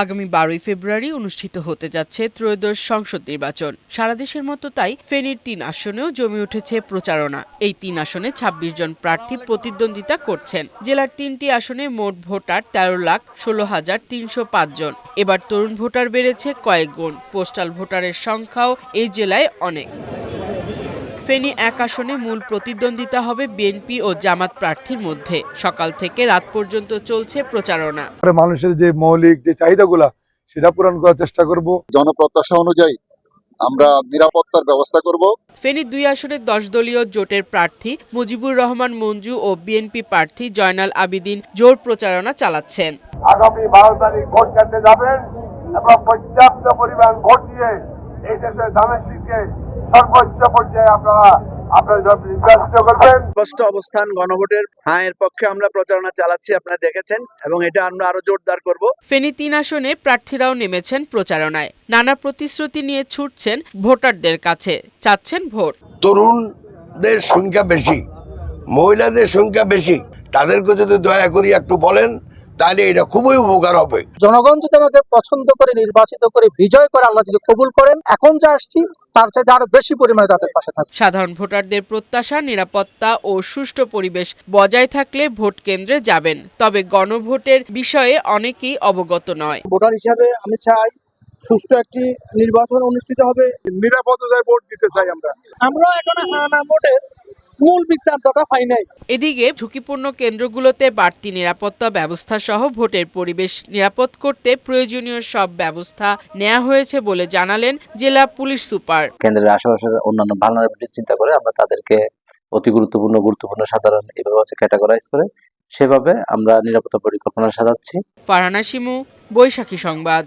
আগামী 12 ফেব্রুয়ারি অনুষ্ঠিত হতে যাচ্ছে ত্রয়োদশ সংসদ নির্বাচন। সারা দেশের মতো তাই ফেনীর ৩ আসনেও জমে উঠেছে প্রচারণা। এই ৩ আসনে ২৬ জন প্রার্থী প্রতিদ্বন্দ্বিতা করছেন। জেলার ৩টি আসনে মোট ভোটার ১৩,১৬,৩০৫ জন। এবার তরুণ ভোটার বেড়েছে কয়েক গুণ। পোস্টাল ভোটারের সংখ্যাও এই জেলায় অনেক। ফেনী ১ আসনে মূল প্রতিদ্বন্দ্বিতা হবে বিএনপি ও জামাত প্রার্থীর মধ্যে। সকাল থেকে রাত পর্যন্ত চলছে প্রচারণা। মানুষের যে মৌলিক যে চাহিদাগুলা সেটা পূরণ করার চেষ্টা করব। জনপ্রত্যাশা অনুযায়ী আমরা নিরাপত্তার ব্যবস্থা করব। ফেনী ২ আসনের ১০ দলীয় জোটের প্রার্থী মুজিবুর রহমান মঞ্জু ও বিএনপি প্রার্থী জয়নাল আবিদিন জোর প্রচারণা চালাচ্ছেন। আগামী ১২ তারিখ ভোট কেন্দ্রে যাবেন এবং পর্যাপ্ত পরিমাণ ভোট দিয়ে এই দেশের ধানের শীষকে সর্বোচ্চ পর্যায়ে আপনারা নির্বাচিত করবেন। স্পষ্ট অবস্থান গণভোটের এর পক্ষে আমরা প্রচারণা চালাচ্ছি, আপনারা দেখেছেন, এবং এটা আমরা আরো জোরদার করব। ফেনী ৩ আসনে প্রার্থীরাও নেমেছেন প্রচারণায়। নানা প্রতিশ্রুতি নিয়ে ছুটছেন ভোটারদের কাছে, চাচ্ছেন ভোট। তরুণদের সংখ্যা বেশি, মহিলাদের সংখ্যা বেশি, তাদেরকে যদি দয়া করে একটু বলেন তাহলে এটা খুবই উপকার হবে। জনগণ যদি আমাকে পছন্দ করে নির্বাচিত করে বিজয় করে আল্লাহ যদি কবুল করেন, এখন যা আসছি তার চাইতে আরো বেশি পরিমাণে তাদের পাশে থাকবে। সাধারণ ভোটারদের প্রত্যাশা নিরাপত্তা ও সুষ্ঠু পরিবেশ বজায় থাকলে ভোট কেন্দ্রে যাবেন। তবে গণভোটের বিষয়ে অনেকেই অবগত নয়। ভোটার হিসাবে আমি চাই সুষ্ঠু একটি নির্বাচন অনুষ্ঠিত হবে, নিরাপত্তায় ভোট দিতে চাই আমরা এখন হানা ভোটের মূল বৃত্তান্তটা পাই নাই। এদিকে ঝুঁকিপূর্ণ কেন্দ্রগুলোতে বাড়তি নিরাপত্তা ব্যবস্থা সহ ভোটের পরিবেশ নিরাপদ করতে প্রয়োজনীয় সব ব্যবস্থা নেওয়া হয়েছে বলে জানালেন জেলা পুলিশ সুপার। কেন্দ্রের আশেপাশের অন্যান্য ভালনারেবিলিটি চিন্তা করে আমরা তাদেরকে অতি গুরুত্বপূর্ণ সাধারণ এভাবে ক্যাটাগরাইজ করে সেভাবে আমরা নিরাপত্তা পরিকল্পনা সাজাচ্ছি। ফারহানা শিমু, বৈশাখী সংবাদ।